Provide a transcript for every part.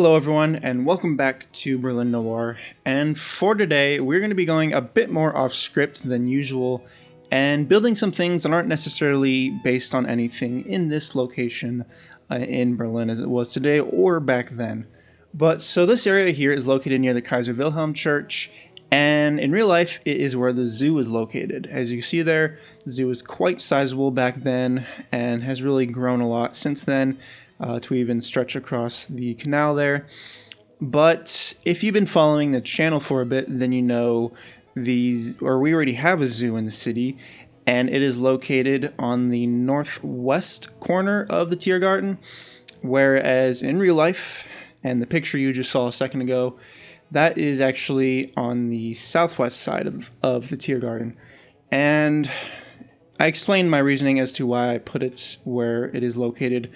Hello everyone and welcome back to Berlin Noir, and for today we're going to be going a bit more off script than usual and building some things that aren't necessarily based on anything in this location in Berlin as it was today or back then. But so this area here is located near the Kaiser Wilhelm Church, and in real life it is where the zoo is located. As you see there, the zoo is quite sizable back then and has really grown a lot since then. To even stretch across the canal there. But if you've been following the channel for a bit, then you know we already have a zoo in the city, and it is located on the northwest corner of the Tiergarten, whereas in real life, and the picture you just saw a second ago, that is actually on the southwest side of the Tiergarten. And I explained my reasoning as to why I put it where it is located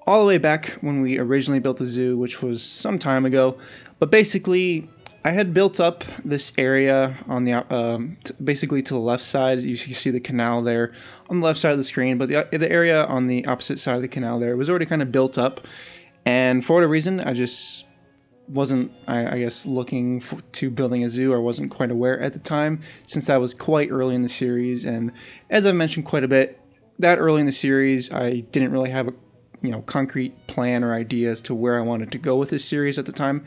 all the way back when we originally built the zoo, which was some time ago. But basically, I had built up this area on the basically to the left side. You see the canal there on the left side of the screen, but the area on the opposite side of the canal there was already kind of built up. And for whatever reason, I just wasn't, I guess, looking to building a zoo, or wasn't quite aware at the time, since that was quite early in the series. And as I've mentioned quite a bit, that early in the series, I didn't really have a concrete plan or idea as to where I wanted to go with this series at the time.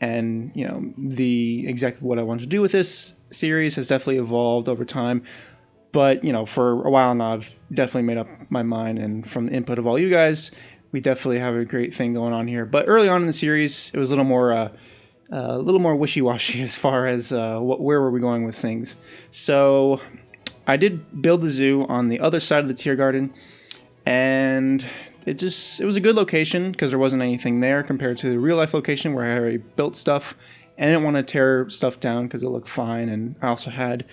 And, exactly what I wanted to do with this series has definitely evolved over time. But, for a while now, I've definitely made up my mind. And from the input of all you guys, we definitely have a great thing going on here. But early on in the series, it was a little more wishy-washy as far as where were we going with things. So I did build the zoo on the other side of the Tiergarten, and it was a good location because there wasn't anything there compared to the real life location where I already built stuff, and I didn't want to tear stuff down because it looked fine. And I also had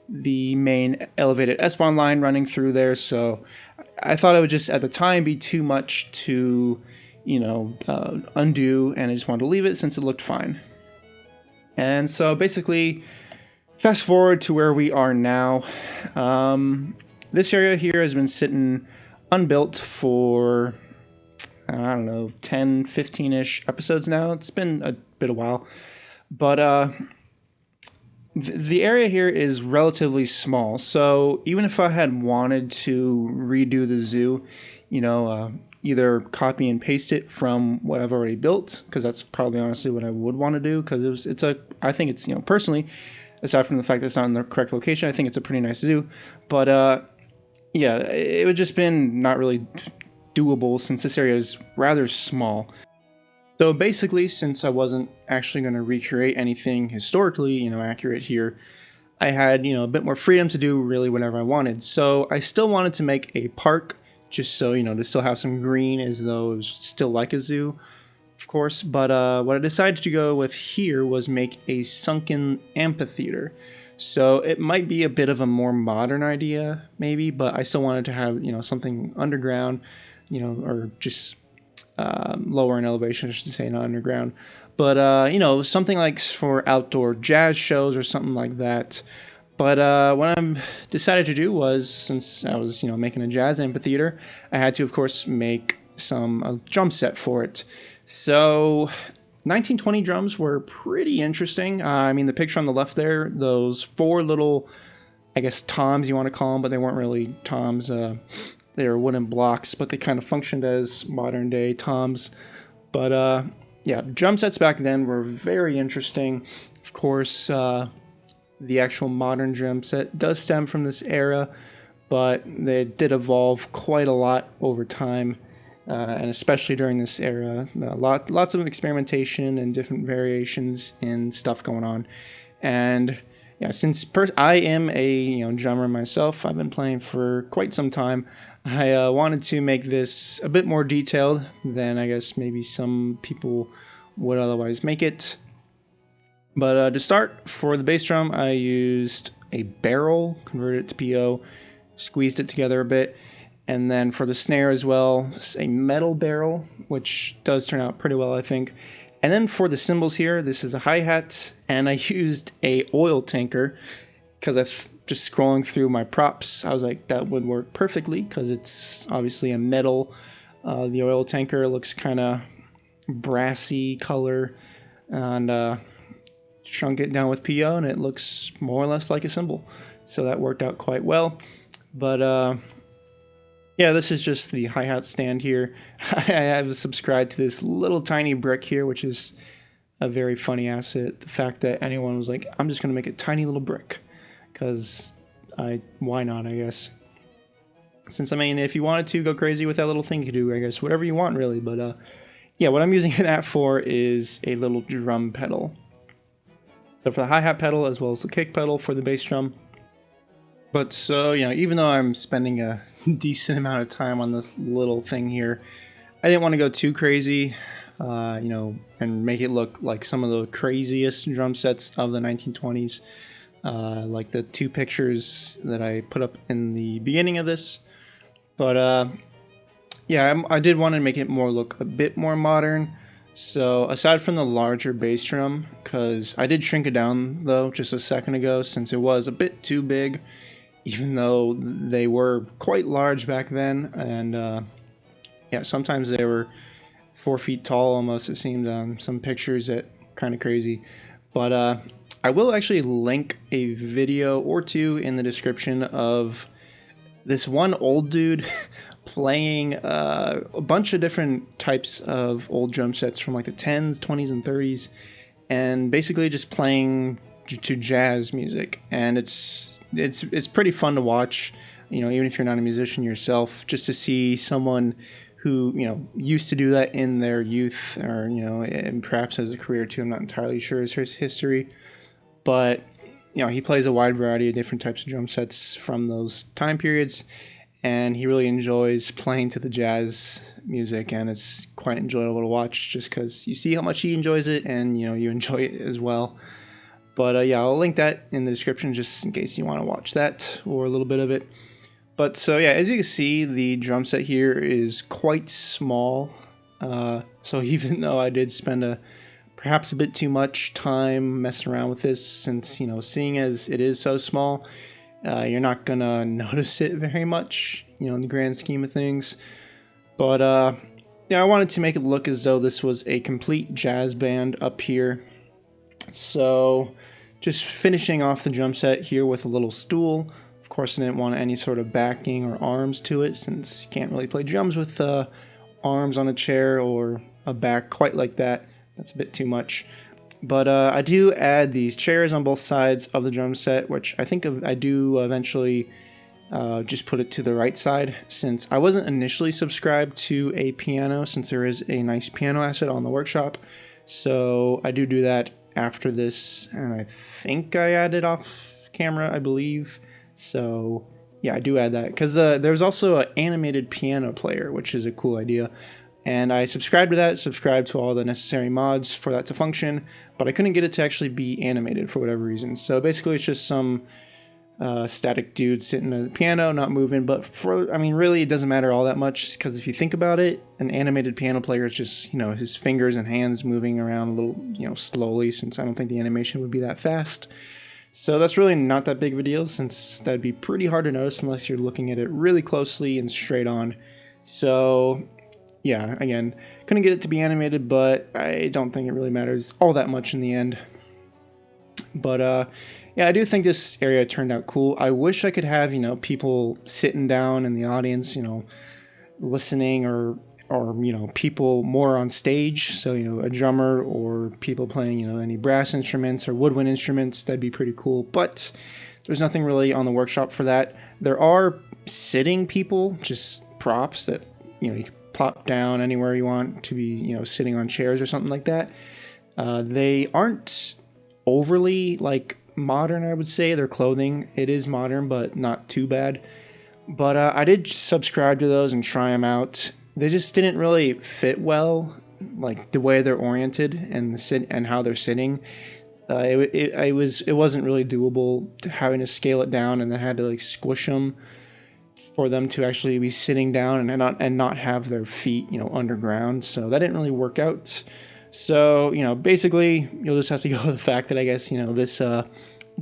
the main elevated S-Bahn line running through there, so I thought it would just at the time be too much to undo, and I just wanted to leave it since it looked fine. And so basically, fast forward to where we are now. This area here has been sitting unbuilt for, I don't know, 10, 15-ish episodes now. It's been a bit of a while. But the area here is relatively small. So even if I had wanted to redo the zoo, either copy and paste it from what I've already built, because that's probably honestly what I would want to do, because I think it's, personally, aside from the fact that it's not in the correct location, I think it's a pretty nice zoo. But yeah, it would just been not really doable since this area is rather small. So basically, since I wasn't actually going to recreate anything historically, accurate here, I had, a bit more freedom to do really whatever I wanted. So I still wanted to make a park, just so, to still have some green as though it was still like a zoo, of course. But what I decided to go with here was make a sunken amphitheater. So it might be a bit of a more modern idea, maybe, but I still wanted to have, something underground, or just lower in elevation, I should say, not underground. But, something like for outdoor jazz shows or something like that. But what I decided to do was, since I was, making a jazz amphitheater, I had to, of course, make a drum set for it. So 1920 drums were pretty interesting. The picture on the left there, those four little, I guess, toms you want to call them, but they weren't really toms. They were wooden blocks, but they kind of functioned as modern day toms. But yeah, drum sets back then were very interesting. Of course, the actual modern drum set does stem from this era, but they did evolve quite a lot over time. And especially during this era, lots of experimentation and different variations in stuff going on. And yeah, since I am a drummer myself, I've been playing for quite some time. I wanted to make this a bit more detailed than I guess maybe some people would otherwise make it. But to start, for the bass drum, I used a barrel, converted it to PO, squeezed it together a bit. And then for the snare as well, a metal barrel, which does turn out pretty well, I think. And then for the cymbals here, this is a hi-hat, and I used a oil tanker because just scrolling through my props, I was like, that would work perfectly because it's obviously a metal. The oil tanker looks kind of brassy color, and shrunk it down with PO, and it looks more or less like a cymbal. So that worked out quite well. But yeah, this is just the hi-hat stand here. I have subscribed to this little tiny brick here, which is a very funny asset. The fact that anyone was like, I'm just going to make a tiny little brick. Because why not, I guess. Since, I mean, if you wanted to go crazy with that little thing, you could do, I guess, whatever you want, really. But yeah, what I'm using that for is a little drum pedal. So for the hi-hat pedal, as well as the kick pedal for the bass drum. But so, you know, even though I'm spending a decent amount of time on this little thing here, I didn't want to go too crazy, you know, and make it look like some of the craziest drum sets of the 1920s, like the two pictures that I put up in the beginning of this. But yeah, I did want to make it look a bit more modern. So aside from the larger bass drum, because I did shrink it down though just a second ago, since it was a bit too big, even though they were quite large back then, and yeah, sometimes they were 4 feet tall almost, it seemed on some pictures. That kind of crazy. But I will actually link a video or two in the description of this one old dude playing a bunch of different types of old drum sets from like the 10s, 20s, and 30s, and basically just playing to jazz music. And it's pretty fun to watch, you know, even if you're not a musician yourself, just to see someone who, you know, used to do that in their youth, or, you know, and perhaps as a career too. I'm not entirely sure his history, but, you know, he plays a wide variety of different types of drum sets from those time periods, and he really enjoys playing to the jazz music, and it's quite enjoyable to watch just because you see how much he enjoys it, and, you know, you enjoy it as well. But yeah, I'll link that in the description just in case you want to watch that or a little bit of it. But so yeah, as you can see, the drum set here is quite small. So even though I did spend perhaps a bit too much time messing around with this, since, you know, seeing as it is so small, you're not gonna notice it very much, you know, in the grand scheme of things. But yeah, I wanted to make it look as though this was a complete jazz band up here. So just finishing off the drum set here with a little stool. Of course, I didn't want any sort of backing or arms to it, since you can't really play drums with arms on a chair or a back quite like that. That's a bit too much. But I do add these chairs on both sides of the drum set, which I think I do eventually just put it to the right side, since I wasn't initially subscribed to a piano, since there is a nice piano asset on the workshop. So I do that after this, and I think I added off camera, I believe. So yeah, I do add that, because there's also an animated piano player, which is a cool idea. And I subscribed to that, subscribed to all the necessary mods for that to function, but I couldn't get it to actually be animated for whatever reason. So basically it's just some static dude sitting at the piano, not moving. But I mean, really, it doesn't matter all that much, because if you think about it, an animated piano player is just, you know, his fingers and hands moving around a little, you know, slowly, since I don't think the animation would be that fast. So that's really not that big of a deal, since that'd be pretty hard to notice unless you're looking at it really closely and straight on. So yeah, again, couldn't get it to be animated, but I don't think it really matters all that much in the end. But yeah, I do think this area turned out cool. I wish I could have, you know, people sitting down in the audience, you know, listening, or you know, people more on stage. So, you know, a drummer or people playing, you know, any brass instruments or woodwind instruments. That'd be pretty cool. But there's nothing really on the workshop for that. There are sitting people, just props that, you know, you can plop down anywhere you want to be, you know, sitting on chairs or something like that. They aren't overly like modern, I would say. Their clothing, it is modern, but not too bad. But I did subscribe to those and try them out. They just didn't really fit well, like the way they're oriented and and how they're sitting. It wasn't really doable, having to scale it down, and then had to like squish them for them to actually be sitting down and not have their feet, you know, underground. So that didn't really work out. So, you know, basically you'll just have to go with the fact that, I guess, you know, this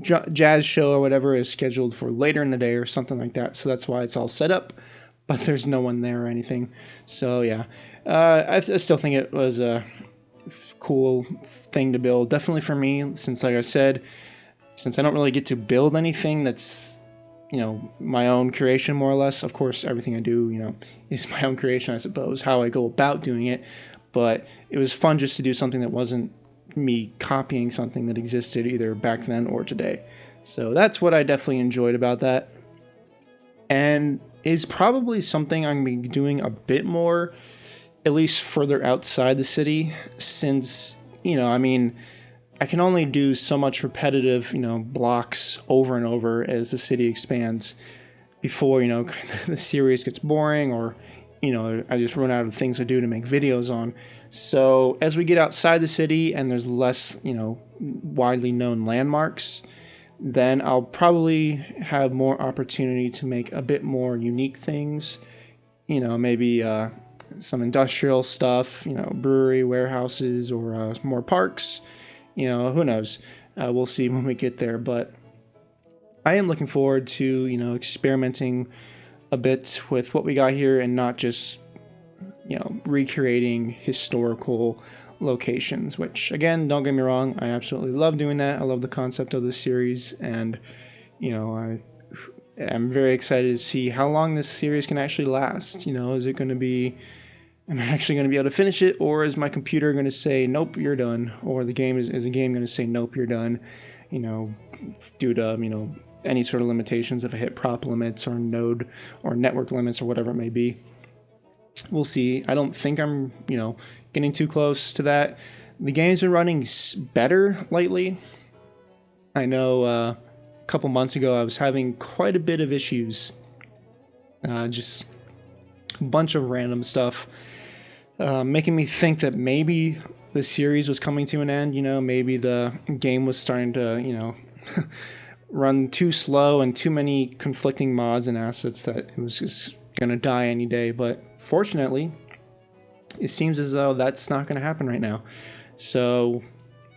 jazz show or whatever is scheduled for later in the day or something like that. So that's why it's all set up. but there's no one there or anything. So yeah, I still think it was a cool thing to build. Definitely for me, since like I said, since I don't really get to build anything that's, you know, my own creation more or less. Of course, everything I do, you know, is my own creation, I suppose, how I go about doing it. But it was fun just to do something that wasn't me copying something that existed either back then or today. So that's what I definitely enjoyed about that. And is probably something I'm going to be doing a bit more, at least further outside the city, since, you know, I mean, I can only do so much repetitive, you know, blocks over and over as the city expands before, you know, the series gets boring or, you know, I just run out of things to do to make videos on. So as we get outside the city and there's less, you know, widely known landmarks, then I'll probably have more opportunity to make a bit more unique things, you know, maybe some industrial stuff, you know, brewery, warehouses, or more parks, you know, who knows? We'll see when we get there, but I am looking forward to, you know, experimenting a bit with what we got here and not just, you know, recreating historical locations, which again, don't get me wrong, I absolutely love doing that. I love the concept of this series, and you know, I'm very excited to see how long this series can actually last. You know, is it going to be, am I actually going to be able to finish it, or is my computer going to say nope, you're done, or the game is the game going to say nope, you're done, you know, due to, you know, any sort of limitations if I hit prop limits or node or network limits or whatever it may be. We'll see. I don't think I'm, you know, getting too close to that. The game's been running better lately. I know a couple months ago I was having quite a bit of issues. Just a bunch of random stuff. Making me think that maybe the series was coming to an end. You know, maybe the game was starting to, you know, run too slow and too many conflicting mods and assets that it was just going to die any day. But fortunately, it seems as though that's not going to happen right now. So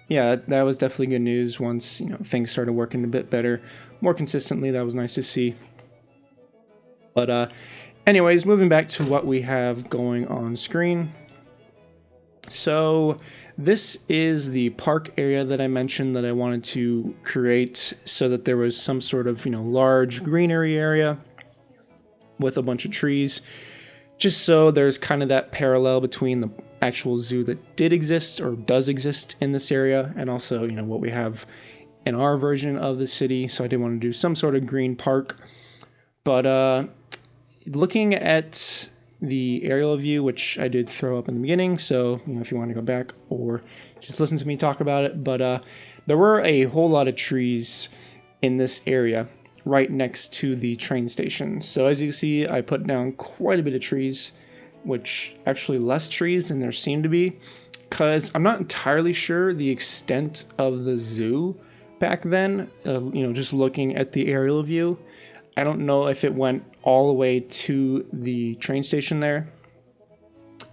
yeah, that was definitely good news. Once, you know, things started working a bit better, more consistently, that was nice to see. But anyways, moving back to what we have going on screen. So this is the park area that I mentioned that I wanted to create so that there was some sort of, you know, large greenery area with a bunch of trees, just so there's kind of that parallel between the actual zoo that did exist or does exist in this area and also, you know, what we have in our version of the city. So I did want to do some sort of green park. But looking at the aerial view, which I did throw up in the beginning, so, you know, if you want to go back or just listen to me talk about it, but there were a whole lot of trees in this area right next to the train station. So as you can see, I put down quite a bit of trees, which actually less trees than there seemed to be, because I'm not entirely sure the extent of the zoo back then. You know, just looking at the aerial view, I don't know if it went all the way to the train station there.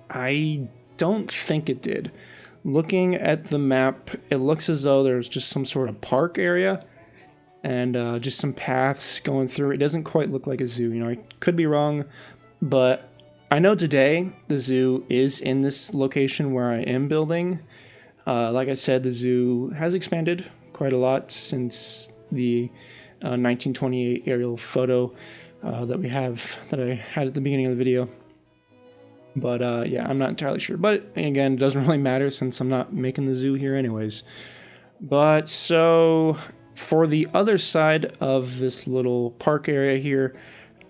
I don't think it did. Looking at the map, it looks as though there's just some sort of park area and just some paths going through. It doesn't quite look like a zoo. You know, I could be wrong, but I know today the zoo is in this location where I am building. Like I said, the zoo has expanded quite a lot since the 1928 aerial photo that I had at the beginning of the video. But yeah, I'm not entirely sure. But again, it doesn't really matter since I'm not making the zoo here anyways. But so for the other side of this little park area here,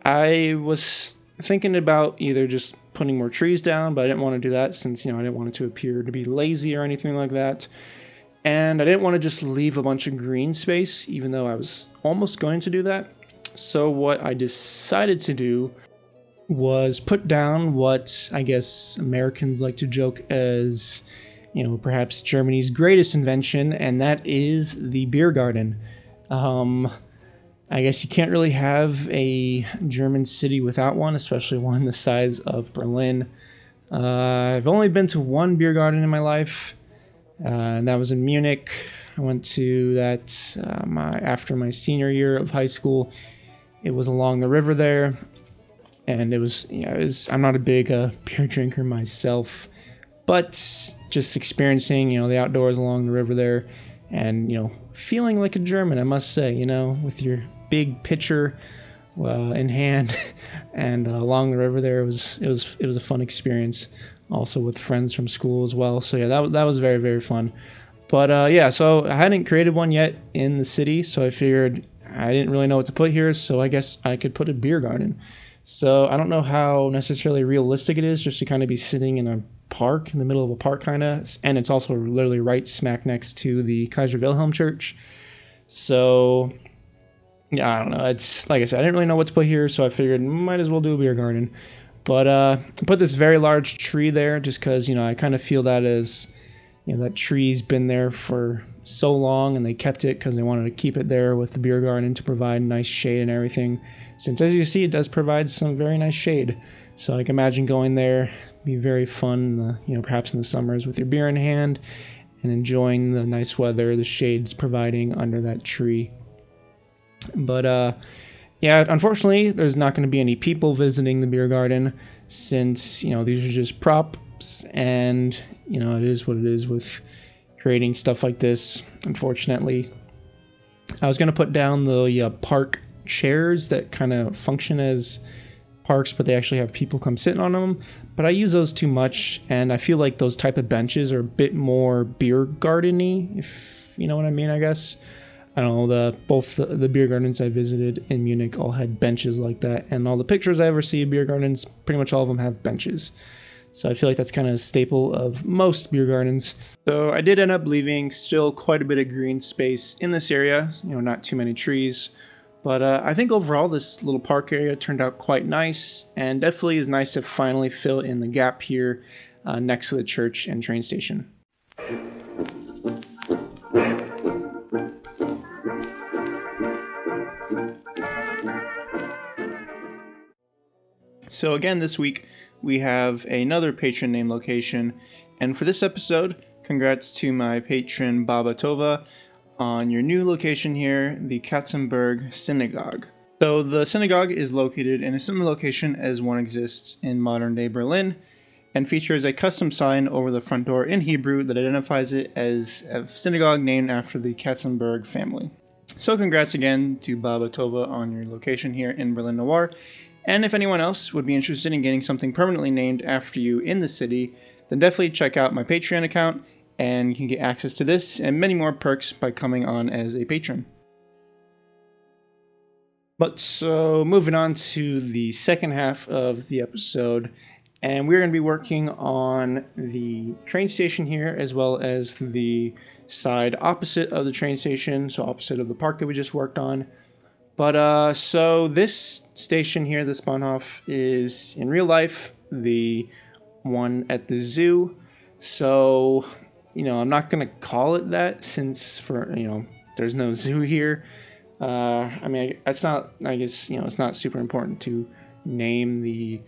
I was thinking about either just putting more trees down, but I didn't want to do that since, you know, I didn't want it to appear to be lazy or anything like that. And I didn't want to just leave a bunch of green space, even though I was almost going to do that. So what I decided to do was put down what I guess Americans like to joke as, you know, perhaps Germany's greatest invention, and that is the beer garden. I guess you can't really have a German city without one, especially one the size of Berlin. I've only been to one beer garden in my life, and that was in Munich. I went to that after my senior year of high school. It was along the river there. and it was, I'm not a big beer drinker myself, but just experiencing, the outdoors along the river there, and, feeling like a German, I must say, with your big pitcher in hand and along the river there, it was a fun experience, also with friends from school as well. So yeah, that was very, very fun. But yeah, so I hadn't created one yet in the city, so I figured I didn't really know what to put here, so I guess I could put a beer garden. So I don't know how necessarily realistic it is just to kind of be sitting in a park, in the middle of a park kind of, and it's also literally right smack next to the Kaiser Wilhelm Church. So yeah, I don't know. It's like I said, I didn't really know what to put here, so I figured might as well do a beer garden. But I put this very large tree there just because, I kind of feel that as, that tree's been there for so long, and they kept it because they wanted to keep it there with the beer garden to provide nice shade and everything. Since, as you see, it does provide some very nice shade. So I can imagine going there, be very fun, perhaps in the summers with your beer in hand and enjoying the nice weather the shade's providing under that tree. But yeah, unfortunately, there's not going to be any people visiting the beer garden since, these are just props, and, it is what it is with creating stuff like this, unfortunately. I was going to put down the park chairs that kind of function as parks, but they actually have people come sitting on them. But I use those too much, and I feel like those type of benches are a bit more beer garden-y, if you know what I mean, I guess. I don't know, both the beer gardens I visited in Munich all had benches like that, and all the pictures I ever see of beer gardens, pretty much all of them have benches. So I feel like that's kind of a staple of most beer gardens. So I did end up leaving still quite a bit of green space in this area, not too many trees. But I think overall this little park area turned out quite nice, and definitely is nice to finally fill in the gap here next to the church and train station. So again, this week we have another patron name location, and for this episode, congrats to my patron Baba Tova on your new location here, the Katzenberg Synagogue. So the synagogue is located in a similar location as one exists in modern-day Berlin, and features a custom sign over the front door in Hebrew that identifies it as a synagogue named after the Katzenberg family. So congrats again to Baba Tova on your location here in Berlin Noir. And if anyone else would be interested in getting something permanently named after you in the city, then definitely check out my Patreon account, and you can get access to this and many more perks by coming on as a patron. But so moving on to the second half of the episode, and we're going to be working on the train station here as well as the side opposite of the train station, so opposite of the park that we just worked on. But so this station here, this Bahnhof, is in real life the one at the zoo. So, I'm not going to call it that since there's no zoo here. It's not, I guess, it's not super important to name the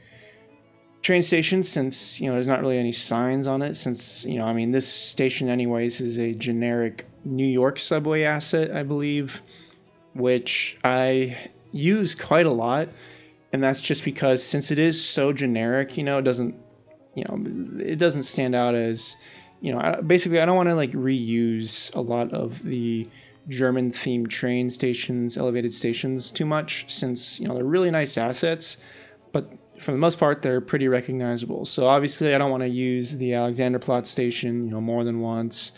train station since, there's not really any signs on it since, this station anyways is a generic New York subway asset, I believe, which I use quite a lot, and that's just because since it is so generic, it doesn't stand out as, basically I don't want to reuse a lot of the German themed train stations, elevated stations too much, since they're really nice assets, but for the most part they're pretty recognizable. So obviously I don't want to use the Alexanderplatz station, more than once.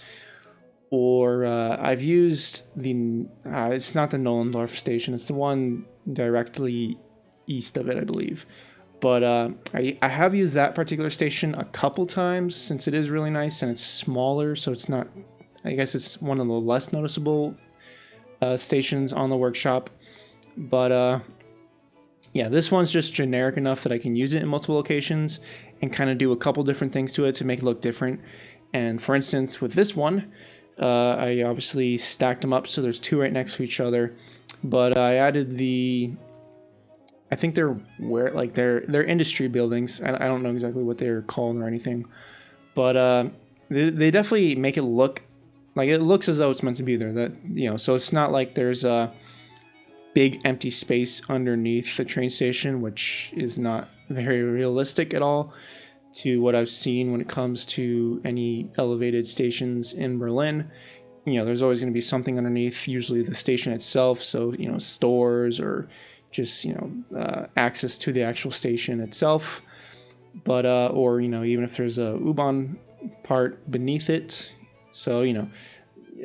Or I've used it's not the Nollendorf station, it's the one directly east of it, I believe. But I have used that particular station a couple times since it is really nice and it's smaller, so it's not, I guess it's one of the less noticeable stations on the workshop. But yeah, this one's just generic enough that I can use it in multiple locations and kind of do a couple different things to it to make it look different. And for instance, with this one, I obviously stacked them up so there's two right next to each other, but I added I think they're industry buildings. I don't know exactly what they're called or anything, but they definitely make it look like it looks as though it's meant to be there. That so it's not like there's big empty space underneath the train station, which is not very realistic at all to what I've seen when it comes to any elevated stations in Berlin. There's always going to be something underneath, usually the station itself. So, stores or just, access to the actual station itself. But, or, even if there's a U-Bahn part beneath it. So,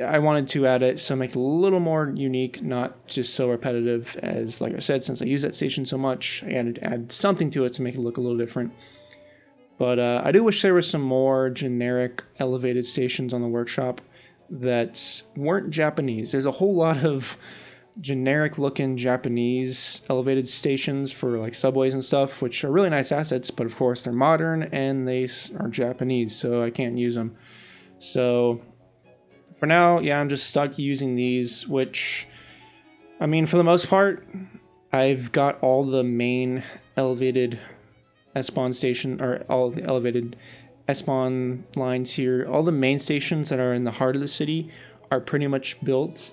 I wanted to add it so make it a little more unique, not just so repetitive as, like I said, since I use that station so much, I had to add something to it to make it look a little different. But I do wish there were some more generic elevated stations on the workshop that weren't Japanese. There's a whole lot of generic looking Japanese elevated stations for like subways and stuff, which are really nice assets, but of course they're modern and they are Japanese, so I can't use them. So for now, yeah, I'm just stuck using these, which, I mean, for the most part, I've got all the main elevated S-Bahn station, or all the elevated S-Bahn lines here. All the main stations that are in the heart of the city are pretty much built.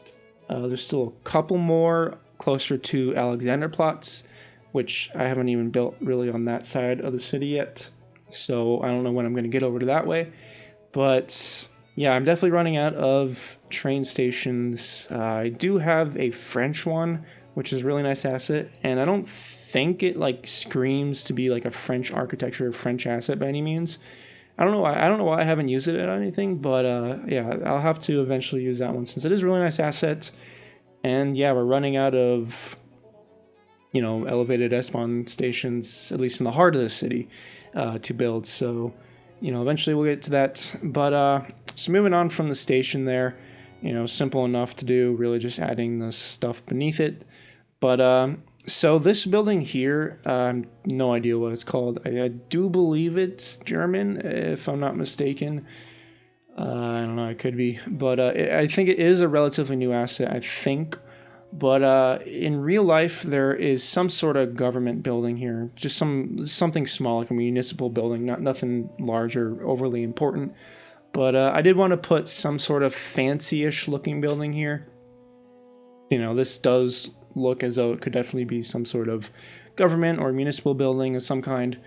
There's still a couple more closer to Alexanderplatz, which I haven't even built really on that side of the city yet. So I don't know when I'm going to get over to that way. But yeah, I'm definitely running out of train stations. I do have a French one, which is a really nice asset, and I don't think it like screams to be like a French architecture or French asset by any means. I don't know why I haven't used it or anything, but yeah, I'll have to eventually use that one since it is a really nice asset. And yeah, we're running out of elevated S-Bahn stations, at least in the heart of the city, to build. So eventually we'll get to that. But so moving on from the station there, simple enough to do, really just adding the stuff beneath it. But so this building here, no idea what it's called. I do believe it's German, if I'm not mistaken. I don't know, it could be. But I think it is a relatively new asset, I think. But in real life, there is some sort of government building here. Just something small, like a municipal building, nothing large or overly important. But I did want to put some sort of fancy-ish looking building here. This does look as though it could definitely be some sort of government or municipal building of some kind.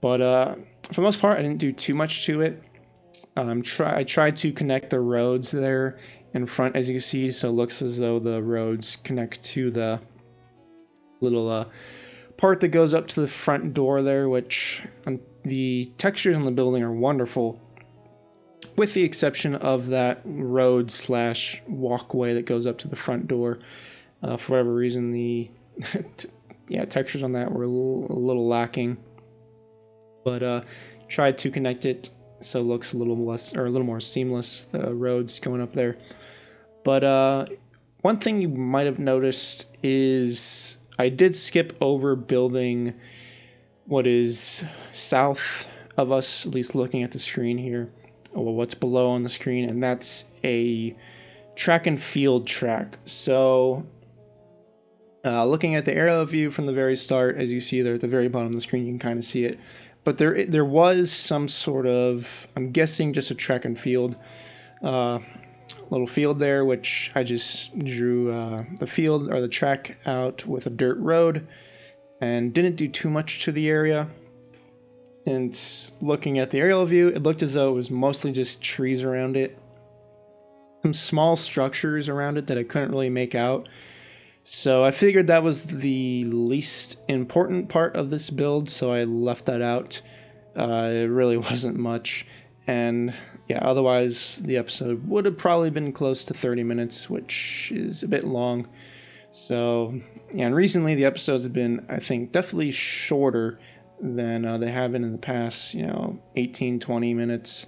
But for the most part, I didn't do too much to it. I tried to connect the roads there in front, as you can see, so it looks as though the roads connect to the little part that goes up to the front door there, which the textures on the building are wonderful, with the exception of that road / walkway that goes up to the front door. For whatever reason, the textures on that were a little lacking, but tried to connect it so it looks a little less, or a little more seamless, the roads going up there. But one thing you might have noticed is I did skip over building what is south of us, at least looking at the screen here, or what's below on the screen, and that's a track and field track. So looking at the aerial view from the very start, as you see there at the very bottom of the screen, you can kind of see it. But there was some sort of, I'm guessing just a track and field, little field there, which I just drew the field or the track out with a dirt road and didn't do too much to the area. And looking at the aerial view, it looked as though it was mostly just trees around it. Some small structures around it that I couldn't really make out. So I figured that was the least important part of this build, so I left that out. It really wasn't much. And yeah, otherwise the episode would have probably been close to 30 minutes, which is a bit long. So yeah, and recently the episodes have been, I think, definitely shorter than they have been in the past, 18, 20 minutes,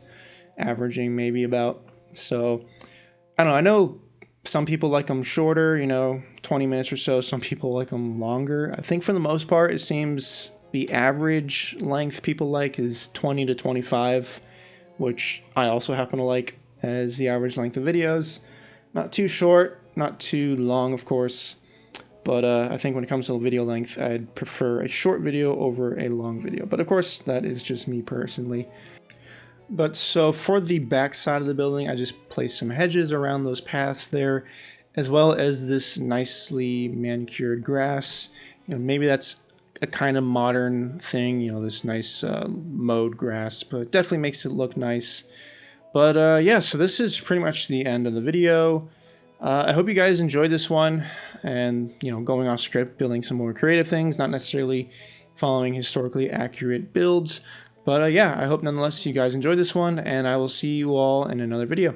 averaging maybe about. So I don't know, I know some people like them shorter, 20 minutes or so. Some people like them longer. I think for the most part, it seems the average length people like is 20 to 25, which I also happen to like as the average length of videos. Not too short, not too long, of course. But I think when it comes to video length, I'd prefer a short video over a long video. But of course, that is just me personally. But so for the back side of the building, I just placed some hedges around those paths there. as well as this nicely manicured grass. You know, maybe that's a kind of modern thing, you know, this nice mowed grass, but definitely makes it look nice. But yeah, so this is pretty much the end of the video. I hope you guys enjoyed this one, and, you know, going off script, building some more creative things, not necessarily following historically accurate builds. But yeah, I hope nonetheless you guys enjoyed this one, and I will see you all in another video.